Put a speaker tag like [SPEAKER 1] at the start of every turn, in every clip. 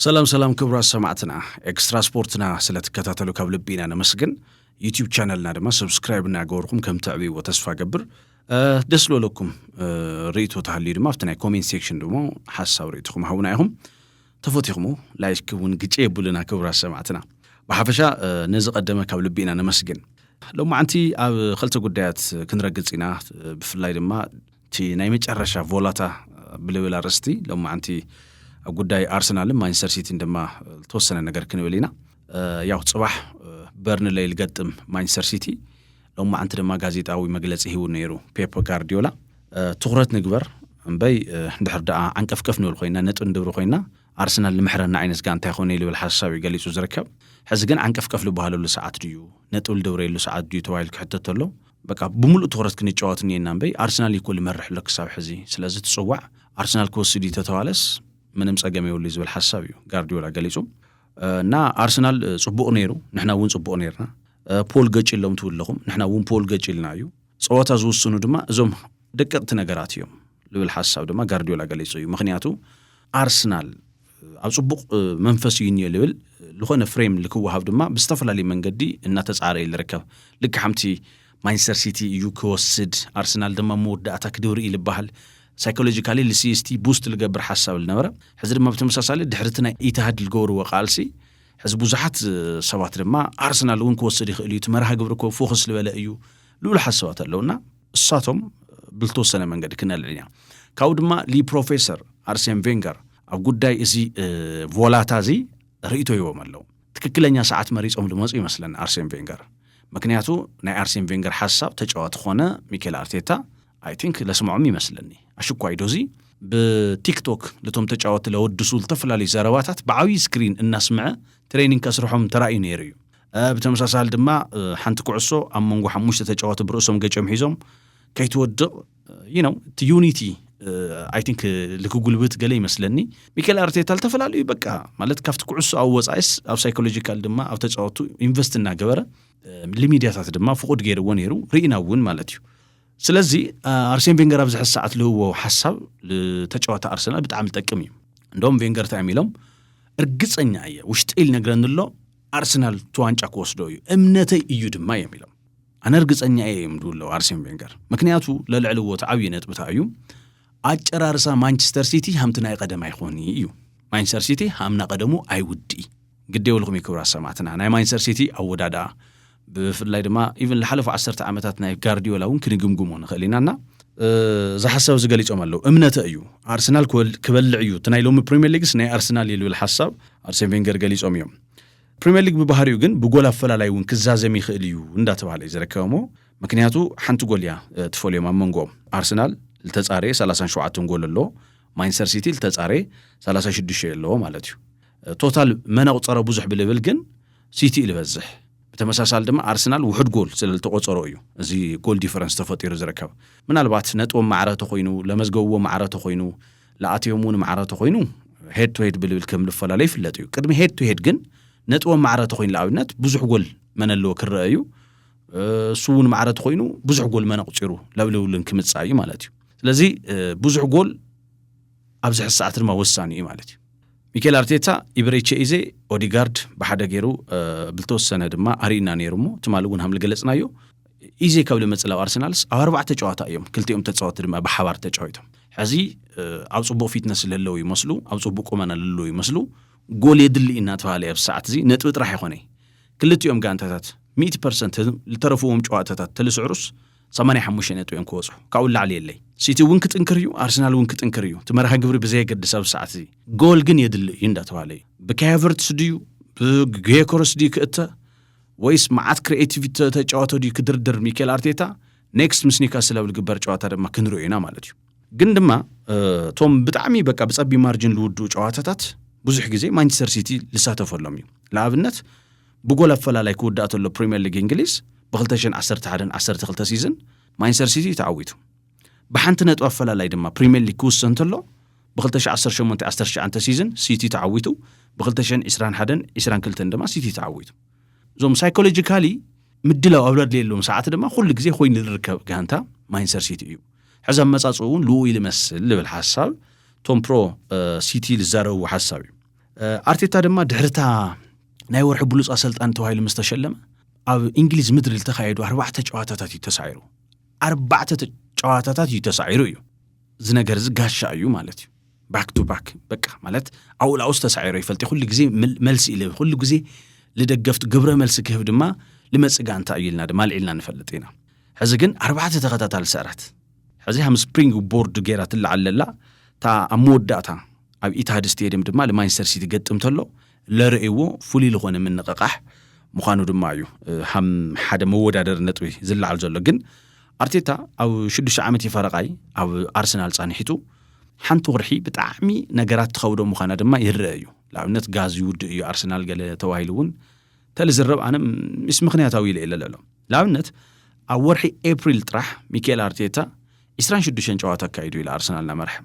[SPEAKER 1] سلام كبرى سمعتنا اكسترا سبورتنا ስለተከታተሉ ከብልቢና ነመስግን ዩቲዩብ ቻናልና ደማ ሰብስክራይብ እና ጎርኩም ከም ተዕቢ ወተስፋ ገብር ደስሎ ለኩም ሪቶ ታህሊ ደማ አፍተና ኮሜንት ሴክሽን ደሞ ሐሳብ ሪቶኩም ሀውና ይሁም ተፈቲኹሙ ላይክ ውን ግጬ ይቡልና ክብራ ሰማዕትና በሐፈሻ ነዚ ቀደመ ከብልቢና ነመስግን ለማ አንቲ አብ خلተ ጉዳያት ክንረግጽና በፍላይ ደማ ቲ ናይ መጨረሻ ቮላታ ብለበላ ረስቲ ለማ አንቲ ጉዳይ አርሰናል ማንቸስተር ሲቲ እንደማ ተወሰነ ነገር ክንበሊና ያው ጽባህ በርንሌይ ልገጥም ማንቸስተር ሲቲ ለማ አንተ ደማ ጋዜጣዊ መግለጽ ይሁን ነይሩ ፔፕ ጋርዲዮላ ትኩረት ንግበር እንበይ እንድሕርዳ አንቀፍቀፍ ነው ልኮይና ነጥብ እንደብሩ ኮይና አርሰናል ለምሕረና አይነስ ጋንታ ይሆነ ይልብል ሐሳብ ይገልጹ ዝረከብ ሕዚ ግን አንቀፍቀፍ ልባሃሉ ሰዓት ድዩ ነጥብ ልደብረይሉ ሰዓት ድዩ ተዋይል ከሕተተሎ በቃ በሙሉ ትኩረት ክንጫወት ነይና እንበይ አርሰናል ይኮል መርሕ ለክሳብ ሕዚ ስለዚህ ትጽዋዕ አርሰናል ኮስዲ ተተዋለስ ምንም ጸገም ይውል ይዝብል ሐሳብ እዩ ጋርዲዮላ ገሊጹ እና አርሰናል ጽቡቅ ነይሩ ንሕና ውን ጽቡቅ ነይርና ፖል ገጭሎም ትውልኹም ንሕና ውን ፖል ገጭልና እዩ ጸዋታ ዝውስኑ ድማ እዞም ደቀቅቲ ነገራት እዮም ልብል ሐሳብ ድማ ጋርዲዮላ ገሊጹ እዩ ምክንያቱ አርሰናል ኣብ ጽቡቅ መንፈስ እዩ ልብል ለኾነ ፍሬም ልክዋሃብ ድማ ብስተፈላለይ መንገዲ እና ተጻረ ይልርከብ ልክ ሓምቲ ማንቸስተር ሲቲ እዩ ክወስድ አርሰናል ድማ መወዳእታ ክድውሪ ይልባሃል ሳይኮሎጂካሊ ለሲስቲ ቡስት ልገብር ሐሳብ ልነበረ ሕዚ ድማ በተመሳሳሊ ድሕርትና ኢታሃድ ልገብሩ ወቃልሲ ሕዚ ብዙሓት ሰባት ድማ አርሰናል ውን ክወስድ ይኽእል እዩ ተመርሃ ግብር ኮ ፎከስ ልበለ እዩ ልብል ሐሳባት ኣለውና እሳቶም ብልተወሰነ መንገዲ ክነልዕኛ ካው ድማ ሊ ፕሮፌሰር አርሴን ቬንገር ኣብ ጉዳይ እዚ ቮላታ እዚ ርእይቶ ይዎም ኣለው ትክክለኛ ሰዓት መሪጾም ልመጽ ይመስለን አርሴን ቬንገር ምክንያቱ ናይ አርሴን ቬንገር ሐሳብ ተጫዋት ኾነ ሚኬል አርቴታ I think ለስማዑም ይመስለኒ አሽኳይ ዶዚ በቲክቶክ ለቶም ተጫወት ለወድሱ ተፈላሊ ዘረባታት በዓዊ ስክሪን እናስምዐ ትሬኒንግ ከስርሖም ተራእዩ ነይሩ በተመሳሳል ድማ ሓንቲ ኩዕሶ ኣብ መንጎ ሓሙሽተ ተጫወት ብርእሶም ገጨም ሒዞም ከይትወድቕ ዩኒቲ I think ለኩጉልበት ገለ ይመስለኒ ሚኬል አርቴታ ተፈላሊ በቃ ማለት ካፍት ኩዕሶ ኣብ ወጻይስ ኣብ ሳይኮሎጂካል ድማ ኣብ ተጫወቱ ኢንቨስት እና ገበረ ለሚዲያታት ድማ ፍቁድ ገይርዎ ነይሩ ሪኢናውን ማለት እዩ ስለዚህ አርሴን ቬንገር ኣብዚ ሰዓት ለውዎ ሐሳብ ለተጫዋታ አርሰናል በጣም ልጠቅም እዩ እንደውም ቬንገር ታሚሎም እርግጸኛ እየ ውሽጤል ነገርንሎ አርሰናል ተዋንጫ ኮስዶ እዩ እምነተይ እዩ ድማ የሚለው አነ እርግጸኛ እየ ምድውለው አርሴን ቬንገር ምክንያቱ ለልዕልዎ ተዓብይ ነጥብ ታዩ አጨራርሳ ማንቸስተር ሲቲ ሃምትና ይቀደም አይኾኒ እዩ ማንቸስተር ሲቲ ሃምና ቀደሙ አይውዲ ግዴው ልኩም ይክብራ ሰማዕትና ናይ ማንቸስተር ሲቲ አወዳዳ በፍላይ ድማ ኢቭን ለሐለፈ 10 ዓመታት ናይ ጋርዲዮላ ውን ክንግምግሞ ንኸሊናና ዝሐሳብ ዝገልጾም ኣለው እምነተ እዩ አርሰናል ክበልዕ እዩ ትናይሎም ፕሪሚየር ሊግስ ናይ አርሰናል ይልብል ሐሳብ አርሴን ቬንገር ገሊጾም እዮም ፕሪሚየር ሊግ በባህሪው ግን በጎል አፈላላይ ውን ክዛዘም ይኽእል እዩ እንዳተባለ ይዘረከሙ ምክንያቱ ሓንቲ ጎልያ ትፈልዮም አመንጎም አርሰናል ለተጻሬ 37 ጎል ኣሎ ማንቸስተር ሲቲ ለተጻሬ 36 ኣሎ ማለት እዩ ቶታል መናቁፀረ ብዙሕ ብለብል ግን ሲቲ ይልበዝሕ በተመሳሳል ድማ አርሰናል ውሕድ ጎል ስለልተቆጸሮ እዩ እዚ ጎል ዲፈረንስ ተፈጢሩ ዝረከብ ምናልባት ነጥቦም ማዕረተ ኮይኑ ለመዝገቡዎ ማዕረተ ኮይኑ ለአትዮሙን ማዕረተ ኮይኑ ሄድ ቱ ሄድ ብልብል ከም ልፈላለይ ይፍለጥ እዩ ቅድሚ ሄድ ቱ ሄድ ግን ነጥቦም ማዕረተ ኮይኑ ለአብነት ብዙሕ ጎል መነለዎ ክረአዩ ሱውን ማዕረተ ኮይኑ ብዙሕ ጎል መነቁጽሩ ለብለውልን ክምጻይ ማለት እዩ ስለዚህ ብዙሕ ጎል ኣብዚ ሰዓት ድማ ወሳኒ እዩ ማለት እዩ ሚኬል አርቴታ ኢብሬቼ ኢዜ ኦዲጋርድ በሓደ ገይሩ ብልተወሰነ ድማ አሪና ነይሩሞ ትማልውን ሃምል ገለጽናዮ ኢዜ ከብል መጽላው አርሰናልስ ኣብ 4 ጨዋታ እዮም ክልቲኦም ተጻወቱ ድማ በሓባር ተጫወቶም ሕዚ ኣብ ጽቡቅ ፊትነስ ለለው ይመስሉ ኣብ ጽቡቅ ቁመና ለለው ይመስሉ ጎል የድልኢና ተባለ ኣብ ሰዓት እዚ ነጥብ ጥራሕ ይኾነ ክልቲኦም ጋንታታት 100% ልተረፉዎም ጨዋታታት ተልስዕሩስ 85 ነጥብ እዮም ክወጹ ካው ላዕሊ የለይ ሲቲ ውን ክትንክር እዩ አርሰናል ውን ክትንክር እዩ ተመርሃ ግብሪ በዘይገድስ ኣብ ሰዓት እዚ ጎል ግን የድልኢ እንዳተባለ በካቨርትስ ድዩ በጌኮርስ ዲ ክእተ ወይስ ማዓት ክሪኤቲቪቲ ተጫዋቶ ዲ ክድርድር ሚኬል አርቴታ ኔክስት ምስኒካ ስለብል ግበር ጨዋታ ድማ ክንርኡና ማለት እዩ ግን ድማ ቶም ብጣዕሚ በቃ በጸቢ ማርጂን ልውዱ ጨዋታታት ብዙሕ ግዜ ማንቸስተር ሲቲ ልሳተፈሎም እዩ ለአብነት በጎል አፈላላይ ክውዳእተሎ ፕሪሚየር ሊግ እንግሊዝ በ2011-12 ሲዝን ማንቸስተር ሲቲ ተዓዊቱ በሓንቲ ነጥብ አፈላላይ ድማ ፕሪሚየር ሊግ ክውሰንተሎ በ2018-19 ሲዝን ሲቲ ተዓዊቱ በ2021-22 ድማ ሲቲ ተዓዊቱ ዞም ሳይኮሎጂካሊ ምድላው አብለድ ለሎም ሰዓት ድማ ሁሉ ግዜ ኮይኑ ልርከብ ጋንታ ማንቸስተር ሲቲ እዩ ሕዛ መጻጽውን ልኡ ይልመስል ልብል ሐሳብ ቶም ፕሮ ሲቲ ልዛረው ሐሳብ እዩ ኣርቴታ ድማ ድሕርታ ናይ ወርሒ ብሉጽ ኣሰልጣን ተባሂሉ ምስተሸለመ ኣብ እንግሊዝ ምድሪ ዝተኻየዱ 4 ጨዋታታት ተሳዒሩ 4 ጨዋታታት ተሳዒሩ እዩ ዝነገር ዝጋሻ እዩ ማለት እዩ ባክ ቱ ባክ በቃ ማለት ኣውላውስ ተሳዒሩ ይፈልጥ ኩሉ ግዜ መልሲ ኢለ ኩሉ ግዜ ለደገፍት ግብረ መልሲ ክህብ ድማ ለመጽጋንታ ኢልና ድማ ልዒልና ንፈልጥ ኢና ሕዚ ግን 4 ተኸታታሊ ሰዓራት ሕዚ ሃም ስፕሪንግ ቦርድ ጌራት ለዓለላ ታ ኣመወዳእታ ኣብ ኢትሃድ ስቴዲየም ድማ ለማንቸስተር ሲቲ ገጥም ተሎ ለርእይዎ ፍሉይ ዝኾነ ምንቅቃሕ ምዃኑ ድማ እዩ ሃም ሓደ መወዳደር ነጥቢ ዝለዓል ዘሎ ግን ኣርቴታ ኣብ 6 ዓመት ይፈረቃይ ኣብ ኣርሰናል ጻኒሒቱ ሓንቲ ወርሒ ብጣዕሚ ነገራት ተኸውዶ ምዃና ድማ ይርአ እዩ ለኣብነት ጋዝ ይውድ እዩ ኣርሰናል ገለ ተዋሂሉውን ተልዝረብ ኣነ ምስ ምኽንያታዊ ኢለ ኣሎ ለኣብነት ኣብ ወርሒ ኤፕሪል ጥራሕ ሚኬል ኣርቴታ 26 ጨዋታ ካይዱ ኢላ ኣርሰናልና መርሐ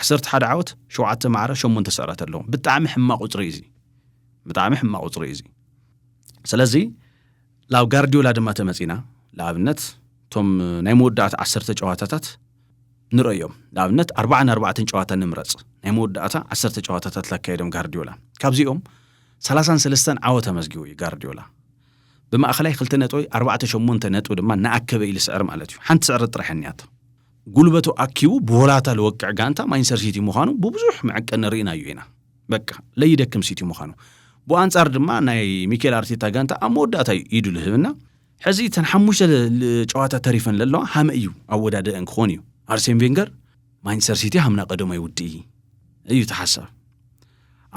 [SPEAKER 1] 11 ዓወት 7 ማዕረ 8 ሰዓራት ኣለዎ ብጣዕሚ ሕማቅ ቁጽሪ እዩ ብጣዕሚ ሕማቅ ቁጽሪ እዩ ስለዚ ላው ጋርዲዮላ ድማ ተመጺና ለኣብነት ቶም ናይ መወዳእታ 10 ጨዋታታት ንረዮም ለኣብነት 44 ጨዋታ ንምረጽ ናይ መወዳእታ 10 ጨዋታታት ለካይዶም ጋርዲዮላ ካብዚኦም 33 ዓወት ተመዝጊቡ እዩ ጋርዲዮላ ብማእኸላይ 2.48 ነጥብ ድማ ናኣከበ ኢሉ ስዕር ማለት እዩ ሓንቲ ስዕር ጥራሕንያቶ ጉልበቱ ኣኪቡ ብወላታ ለወቅዕ ጋንታ ማንቸስተር ሲቲ ምዃኑ ብብዙሕ መዐቀን ርኢና እዩ ኢና በቃ ለይደክም ሲቲ ምዃኑ ብኣንጻር ድማ ናይ ሚኬል ኣርቴታ ጋንታ ኣብ መወዳእታ ኢዱ ልህብና ሕዚ ተን 5 ጨዋታ ተሪፈን ለሎ ሃመ እዩ ኣወዳደአን ክኾን እዩ ኣርሴን ቬንገር ማንቸስተር ሲቲ ሃምና ቀደሞ ይውድኢ እዩ ተሓሳብ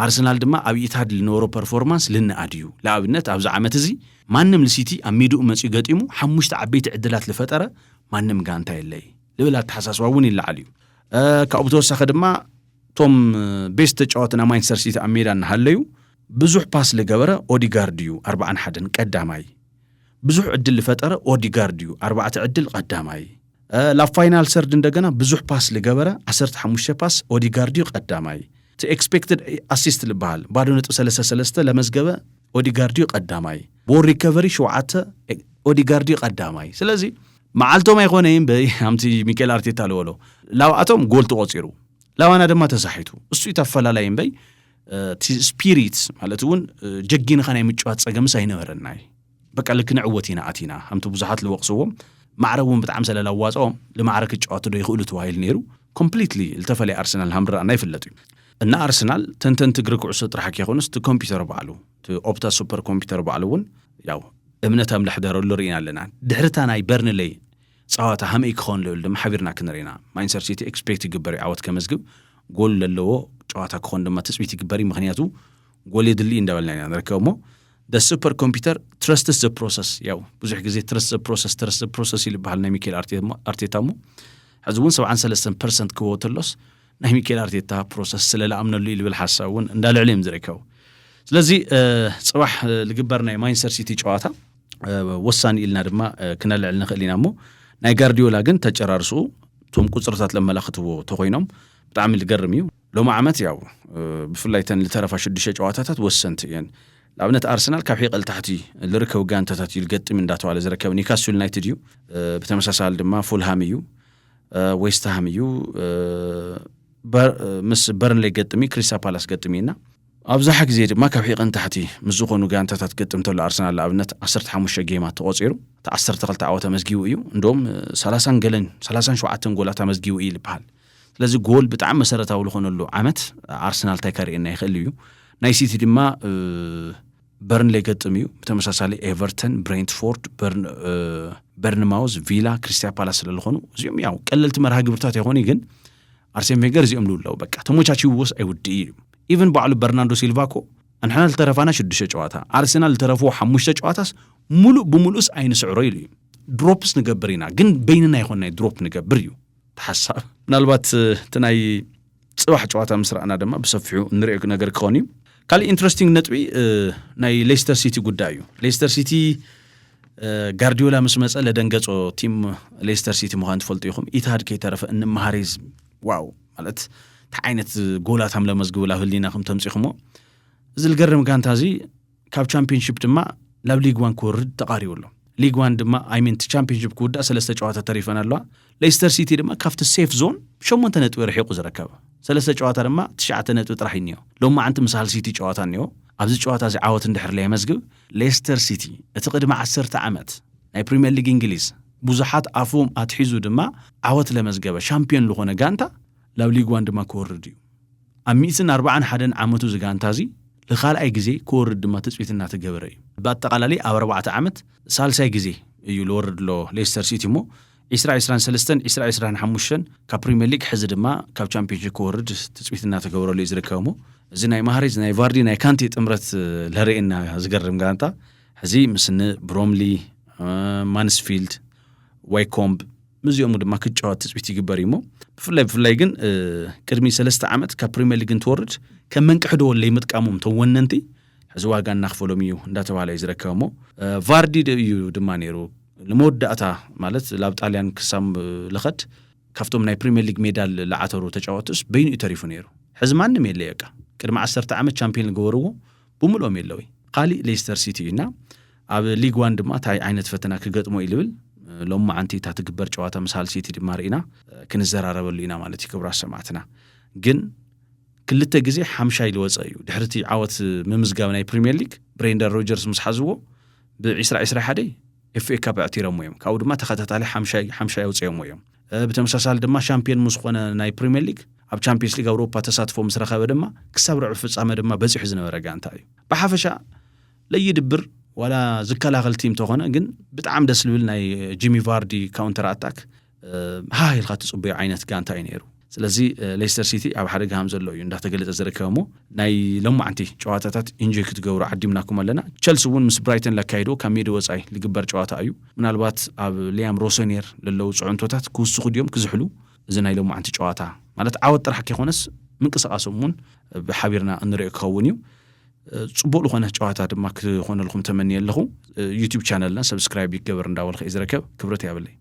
[SPEAKER 1] ኣርሰናል ድማ ኣብ ኢትሃድ ልነበሮ ፐርፎርማንስ ልንኣድዩ ለኣብነት ኣብዚ ዓመት እዚ ማንም ለሲቲ ኣብ ሜድኡ መጽኡ ገጢሙ 5 ዓበይቲ ዕድላት ለፈጠረ ማንም ጋንታ የለይ ልብል ተሓሳስባውን ይለዓል እዩ ካብኡ ተወሳኺ ድማ ቶም ቤስት ተጫዋትና ማንቸስተር ሲቲ ኣብ ሜዳ እናሃለዩ ብዙሕ ፓስ ለገበረ ኦዲጋርድ እዩ 41 ቀዳማይ ብዙሕ ዕድል ለፈጠረ ኦዲጋርድ እዩ 4 ዕድል ቀዳማይ ላ ፋይናል ሰርድ እንደገና ብዙሕ ፓስ ለገበረ 15 ፓስ ኦዲጋርድ እዩ ቀዳማይ ቲ ኤክስፔክትድ አሲስት ልበሃል ባዶ ነጥብ 33 ለመዝገበ ኦዲጋርድ እዩ ቀዳማይ ቦል ሪከቨሪ 7 ኦዲጋርድ እዩ ቀዳማይ ስለዚ መዓልቶም ኣይኮነይም በይ ኣምቲ ሚኬል ኣርቴታ ለወሎ ላውኣቶም ጎል ተቆፂሩ ላዋና ድማ ተሳሒቱ እሱ ይተፈላለይም በይ ስፒሪት ማለት እውን ጀጊን ኸናይ ምጭዋት ጸገምስ ኣይነበረናይ በቃ ልክንዕወት ኢና ኣቲና ኣምቲ ብዙሓት ልወቕስዎም ማዕረውን ብጣዕሚ ስለላዋጾም ለማዕረክ ጨዋታ ዶ ይኽእሉ ተዋሂል ነይሩ ኮምፕሊትሊ ልተፈለየ ኣርሰናል ሃምራና ይፍለጥ እዩ እና ኣርሰናል ተንተን ትግሪ ኩዕሶ ጥራሕ ከይኾንስ ቲ ኮምፒውተር በዓሉ ቲ ኦፕታ ሱፐር ኮምፒውተር በዓሉ እውን ያው እምነታም ለሕደረሉ ርኢና ኣለና ድሕርታ ናይ በርንሌይ ጸዋታ ሃመይ ክኾን ልብል ድማ ሓቢርና ክንሪና ማንቸስተር ሲቲ ኤክስፔክት ይግበር ዓወት ከመዝግብ ጎል ለለዎ ጨዋታ ክኾን ድማ ተጽቢት ይግበር ምክንያቱ ጎል ይድሊ እንዳበልና ኢና ንርከብሞ the super computer trusts the process ያው ብዙሕ ግዜ trust the process ይልበሃል ናይ ሚኬል ኣርቴታ ሞ ሕዝውን 73% ክወተሎስ ናይ ሚኬል ኣርቴታ ፕሮሰስ ስለላኣምነሉ ይልብል ሓሳቡን እንዳልዕለም ዝርከቡ ስለዚ ጽባሕ ልግበር ናይ ማንቸስተር ሲቲ ጨዋታ ወሳኒ ኢልና ድማ ክነልዕል ንኽእል ኢና ሞ ናይ ጋርዲዮላ ግን ተጨራርሱ ቶም ቁጽርታት ለመላኽትዎ ተኾይኖም ብጣዕሚ ልገርም እዩ ሎማ ዓመት ያው ብፍላይተን ልተረፋ 6 ጨዋታታት ወሰንቲ እየን ለኣብነት ኣርሰናል ካብ ሒቀል ታሕቲ ልርከቡ ጋንታታት ይልገጥም እንዳተባለ ዝረከብ ኒውካስል ዩናይትድ እዩ ብተመሳሳሊ ድማ ፉልሃም እዩ ዌስት ሃም እዩ ምስ በርንሌይ ገጥሚ ክሪስታል ፓላስ ገጥሚና ኣብዛሓ ግዜ ድማ ካብ ሒቀን ታሕቲ ምስ ዝኾኑ ጋንታታት ገጥም ተሎ ኣርሰናል ለኣብነት 15 ጌማት ተቆፂሩ 12 ዓወት ተመዝጊቡ እዩ እንደውም 37 ጎላት ተመዝጊቡ እዩ ልበሃል ስለዚ ጎል ብጣዕሚ መሰረታዊ ዝኾነሉ ዓመት ኣርሰናል ታይካሪና ይኽእል እዩ ናይ ሲቲ ድማ በርንሌይ ገጥም እዩ ብተመሳሳሊ ኤቨርተን ብሬንትፎርድ በርንማውዝ ቪላ ክሪስታል ፓላስ ስለዝኾኑ እዚኦም ያው ቀለልቲ መርሃ ግብርታት ይኾኑ ግን ኣርሴን ቬንገር እዚኦም ልውለው በቃ ተሞቻችውስ ኣይውድኢ እዩ ኢቨን ባዕሉ በርናንዶ ሲልቫኮ አንሕና ልተረፋና 6 ጨዋታ ኣርሰናል ልተረፉ 5 ጨዋታስ ሙሉእ ብሙሉእስ ኣይንስዕሮ ኢሉ ድሮፕስ ንገብር ኢና ግን በይንና ይኾንናይ ድሮፕ ንገብር እዩ ተሓሳብ ምናልባት ትናይ ጽባሕ ጨዋታ ምስራእና ድማ ብሰፊሑ ንሪኦ ነገር ክኾን እዩ ካልእ ኢንትረስቲንግ ነጥቢ ናይ ሌስተር ሲቲ ጉዳይ እዩ ሌስተር ሲቲ ጋርዲዮላ ምስ መጸ ለደንገጾ ቲም ሌስተር ሲቲ ምዃን ትፈልጡ ኢኹም ኢትሃድ ከይተረፈ እንመሃሬዝ ዋው ማለት ዓይነት ጎላት ሃምለ መዝግቡ ላ ህሊና ከም ተምጽኢኹሞ እዚ ልገርም ጋንታ እዚ ካብ ቻምፒዮንሺፕ ድማ ላብ ሊግ 1 ክወርድ ተቃሪቡ ኣሎ ليغ 1 دما ايمين تشامبيونشيب كودا 3 ጨዋታ ተሪፈን አለዋ ሌስተር ሲቲ ደማ ካፍት ሴፍ ዞን 8 ነጥብ ረሒቁ ዝረከበ 3 ጨዋታ ደማ 9 ነጥብ ጥራሕ ይኒዮ ሎማ አንተ ምሳል ሲቲ ጨዋታ ኒዮ ኣብዚ ጨዋታ እዚ ዓወት እንድሕር ላይ መስግብ ሌስተር ሲቲ እቲ ቅድመ 10 ዓመት ናይ ፕሪሚየር ሊግ እንግሊዝ ብዙሓት አፎም አትሒዙ ደማ ዓወት ለመስገበ ሻምፒዮን ለሆነ ጋንታ ላብ ሊግ 1 ደማ ኮወርድ እዩ አሚስን 41 ዓመቱ ዝጋንታ እዚ ለኻልአይ ግዜ ኮወርድ ደማ ተጽዊትና ተገበረ እዩ በአጠቃላይ 4 ዓመት ሳልሳይ ግዜ እዩ ለወርድ ሎ ሌስተር ሲቲ ሞ 2023 ከፕሪሚየር ሊግ ሕዝ ድማ ካብ ቻምፒዮንሺፕ ኮወርድ ተጽዊትና ተገበረሉ ይዝርከሙ እዚ ናይ ማህሬዝ ናይ ቫርዲ ናይ ካንቲ ጥምረት ለርእና ዝገርም ጋንታ ሕዚ ምስነ ብሮምሊ ማንስፊልድ ዋይኮምብ ምዚኦም ድማ ክጫወት ተጽዊት ይግበር ይሞ ብፍላይ ግን ቅድሚ 3 ዓመት ከፕሪሚየር ሊግ እንትወርድ ከመንቅሕዶ ወለ ይምጥቃሙም ተወነንቲ ሕዚ ዋጋ እናኽፈሎም እዩ እንዳተባለ ይዝርከሙ ቫርዲ እዩ ድማ ነይሩ ለመወዳእታ ማለት ላብ ጣልያን ክሳም ለኸድ ካፍቶም ናይ ፕሪሚየር ሊግ ሜዳል ለዓተሩ ተጫወትስ በይኑ ተሪፉ ነይሩ ሕዚ ማንም የለ የቃ ቅድሚ 10 ዓመት ቻምፒዮን ገወርዎ ብሙሎም የለዊ ቃሊ ሌስተር ሲቲ እና ኣብ ሊግ 1 ድማ ታይ ዓይነት ፈተና ክገጥሞ ይልብል ሎማ አንቲ ታትግበር ጨዋታ ምሳል ሲቲ ድማ ርኢና ክንዘራረበሉ ኢና ማለት ይክብራ ሰማዕትና ግን ክልተ ግዜ 5 ይልወጽ እዩ ድሕርቲ ዓወት ምምዝጋብ ናይ ፕሪሚየር ሊግ ብሬንደን ሮጀርስ ምስሓዝዎ ብ2021 ኤፍኤ ካፕ አዕቲሮም እዮም ካው ድማ ተኸታታሊ 5 ይወጽዮም እዮም በተመሳሳል ድማ ሻምፒዮን ምስኾነ ናይ ፕሪሚየር ሊግ ኣብ ቻምፒየንስ ሊግ አውሮፓ ተሳትፎ ምስረኸበ ድማ ክሳብ ርዕብ ፍጻመ ድማ በጽሕ ዝነበረ ጋንታ እዩ በሓፈሻ ለይድብር ወላ ዝከላኸል ቲም ተኾነ ግን በጣም ደስ ልብል ናይ ጂሚ ቫርዲ ካውንተር አታክ ሃይል ኻትጽበዩ ዓይነት ጋንታ እዩ ነይሩ ስለዚ ሌስተር ሲቲ ኣብ ሓደ ጋም ዘሎ እዩ እንዳተገለጸ ዝርከሙ ናይ ሎማዓንቲ ጨዋታታት ኢንጆይ ክትገብሩ ዓዲምናኩም ኣለና ቸልሲ እውን ምስ ብራይተን ለካይዶ ካብ ሜዳ ወጻይ ልግበር ጨዋታ እዩ ምናልባት ኣብ ሊያም ሮሶኒየር ለለው ጽዑንቶታት ክውስኹ ድዮም ክዝሕሉ እዚ ናይ ሎማዓንቲ ጨዋታ ማለት ዓወት ጥራሕ ከይኾነስ ምንቅስቃሶምን ብሓቢርና እንሪኦ ክኸውን እዩ ጽቡቅ ለሆነ ጨዋታ ድማ ክኾነልኩም ተመንየለኹ ዩቲዩብ ቻናልና ሰብስክራይብ ይገበር እንዳወልኸ ይዝረከብ ክብረት ያብለይ